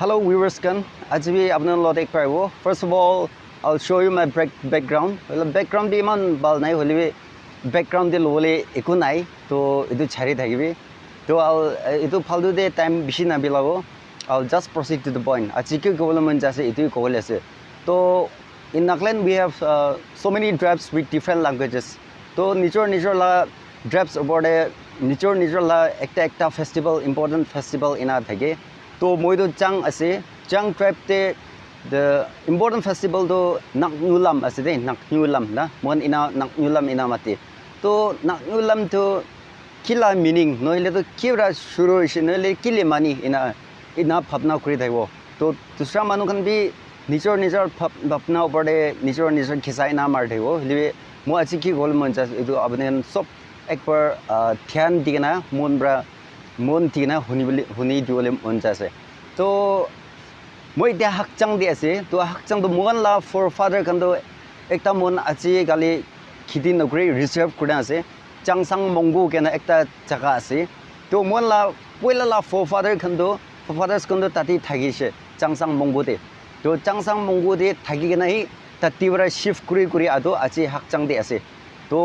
Hello viewers kan আজি আপনার লগত এক পাইব First of all I'll show you my background background di iman bal nai holibe background di lole eku nai to edu chari thakibe to edu faldu de time bishi na bilabo I'll just proceed to the point aji ke kobole man jase edu kobole ase to in Nagaland we have so many tribes with different languages to nijor la tribes about nijor la ekta festival important festival ina thake to moi to Chang tribe te the important festival to Naknyulam ase de Naknyulam na mon ina Naknyulam ina mate to Naknyulam to kila meaning noile to kira shuru noile kile mani ina bhavna kori thaibo to dusra manu khan bi nijor bhavna opore nijor khisa ina mar thaibo libe mo achi ki gol mon ja edu abnen sob ekbar dhyan digena mon tina huni diole mon jase to moi dia hakchang di ase to hakchang to mon la forefather kan do ekta mon achi gali khidi nokri reserve kuda ase changsang monggu kena ekta jaga ase to mon la poila la forefathers kan do tati thagise changsang monggu de to changsang monggu de thagi kena hi tatibra shift kuri ado achi hakchang di ase to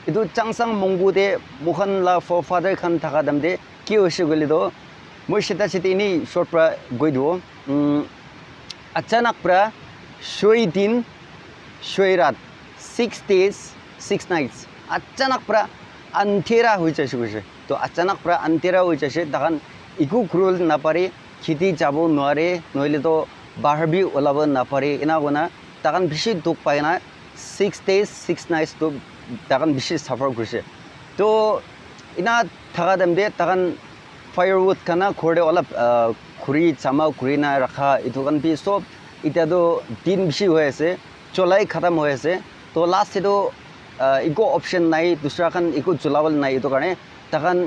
edu changsang monggu de mukhan la forefather kan thaga damde ki hoise gole do moi seta ini short pra goido achanak pra shoi din shoi rat 6 days 6 nights achanak pra anthera hoi jase gose to achanak pra anthera hoi jase dagan iku krul na pare khiti jabo noare noile to barbi olabo na pare ina gona dagan bishi duk paina 6 days 6 nights to dagan bishi suffer gose to ina thaga damde dagan firewood kana khorde olap khuri chama khuri na rakha itu kan bi sob ita do din bishi hoye ase cholai khatam hoye ase to last edo iko option nai dusra kan iko cholawal nai itu karne takan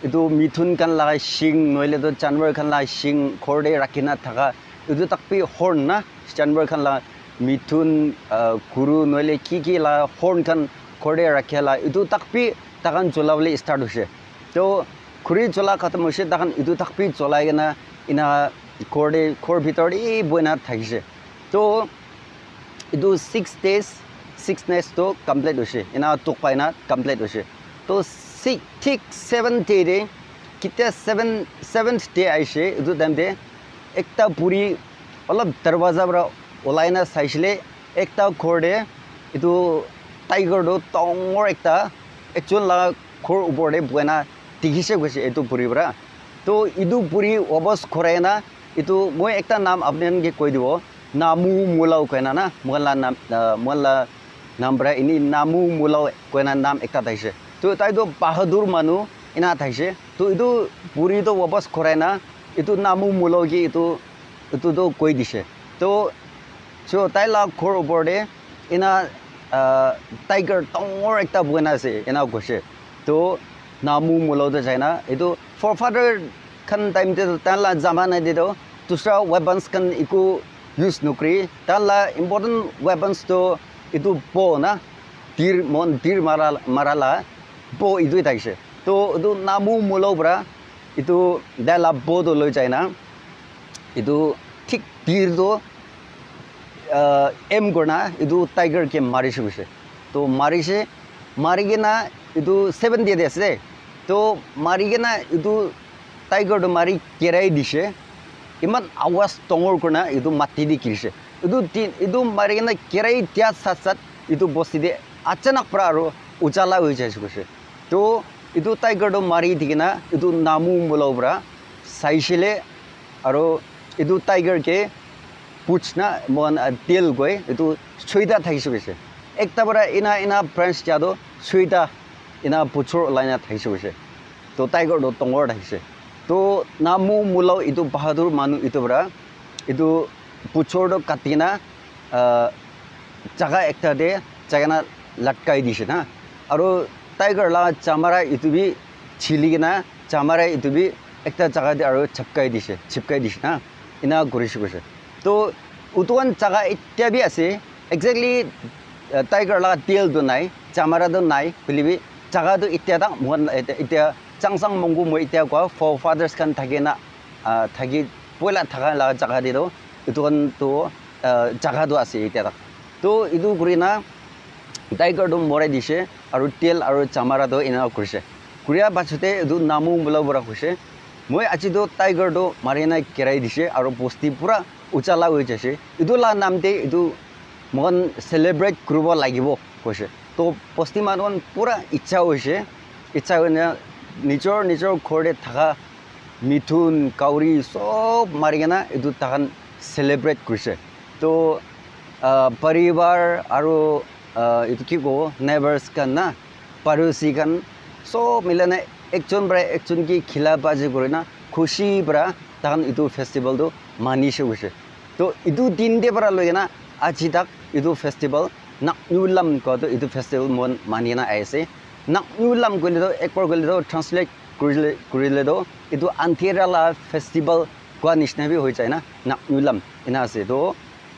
itu mithun kan lagai sing noile do janwar kan la sing khorde rakhina thaga itu takpi horn na janwar kan la mithun guru noile ki la horn kan khorde rakhela itu takpi takan cholawle start hoise to khuri chola khatam hoise takan itu takpi cholai gena ina khor bhitor e boina thagise to itu 6 days 6 nights to complete hoise ina tok paina complete hoise to 7th day de kitta 7th day aise itu damde ekta puri olap darwaza bra olaina saisile ekta khorde itu tiger do tongor ekta actual la khor upore boina tigise gose etu puri bra to idu puri obos khoraina itu moi ekta naam apnen ge koi dibo namu mulau koina na mola naam bra ini namu mulau koina naam ekta thaise to tai do bahadur manu ina thaise to idu puri to obos khoraina itu namu mulau ge itu do koi dise to so tai la khor oborde ina tiger tongor ekta buena ase ina gose to namu mulau da jaina itu forefather kan time te tanla zamana de do dusra weapons kan iku use nukri tanla important weapons to itu bo na tir marala bo idu taise to itu namu mulau bra itu dala bo do loi jaina itu thik tir do aim gorna itu tiger ke marise gose to marigena itu 7 day ase to marigena itu tiger do mari kerai dise iman awas tongor kona itu mati di kirise itu marigena kerai tia sat itu boside achanak praro ujala hoi jase gose to itu tiger do mari digena itu namu mulobra saisile aro itu tiger ke puchna mon tail goi itu soida thaise gose ekta bara ina branch jado soida ina puchor laina thaise gose to tiger do tongor thaise to namu mulau itu bahadur manu itu bra itu puchor do katina jaga ekta de jagana latkai dise na aro tiger la chamara itu bi chiligena chamara itu bi ekta jaga de aro chapkai dise na ina gorish gose to utuan jaga itya bi ase exactly tiger la tail do nai chamara do nai bilibi jaga do itya da mon itya changsang monggu mo itya ko forefathers kan thagena thagi পয়লা থাকা লাগা জায়গা দিও ইতুকান তো জায়গাটো আছে এতিয়া তাক তো ইটো কৰি না টাইগাৰটো মৰাই দিছে আৰু তেল আৰু চামৰাটো এনে কৰিছে কুৰিয়া পাছতে এইটো নামো বোলা পৰা কৈছে মই আজিতো টাইগাৰটো মাৰি নাই কেৰাই দিছে আৰু বস্তি পূৰা উজালা হৈ যাইছে এইটো লা নামতে এইটো মন চেলিব্ৰেট কৰিব লাগিব কৈছে তো বস্তি মানুহ পূৰা ইচ্ছা হৈছে ইচ্ছা হৈ নিজৰ নিজৰ ঘৰতে থকা মিথুন কাউৰী চব মাৰি কিনে এইটো তাহান চেলিব্ৰেট কৰিছে তো পৰিবাৰ আৰু এইটো কি ক'ব নেবাৰ্ছ খান না পাৰচি খান চব মিলানে একজন পৰা একজনকে খিলা বাজি কৰি না খুচি পৰা তাহান এইটো ফেষ্টিভেলটো মানিছে গৈছে তো এইটো দিনতে পৰা লৈ কিনে আজি তাক এইটো ফেষ্টিভেল নাকনুলাম কোৱাটো এইটো ফেষ্টিভেল মন মানি কিনে আহিছে নাকনুলাম কৰিলেতো একবাৰ কৰিলেতো ট্ৰান্সলেট কৰিলেতো এইটো আন্থিৰালা ফেষ্টিভেল কোৱা নিচিনাবি হৈ যায় না নাকনুলাম এনে আছে তো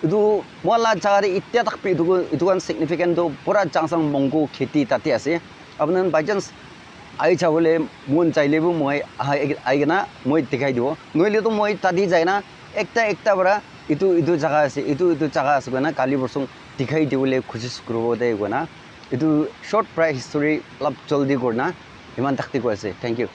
itu mola cari itiak tak itu kan signifikan tu pura jangsang monggo kheti tati ase apnan by chance ai chawle mun chaile bu moi ai gana moi dikhai dibo noile to moi tadi jai na ekta bara itu jaga ase itu jaga ase na kali borsong dikhai dibole khusis kurobo de gona itu short price history lab joldi korna iman takti ko ase thank you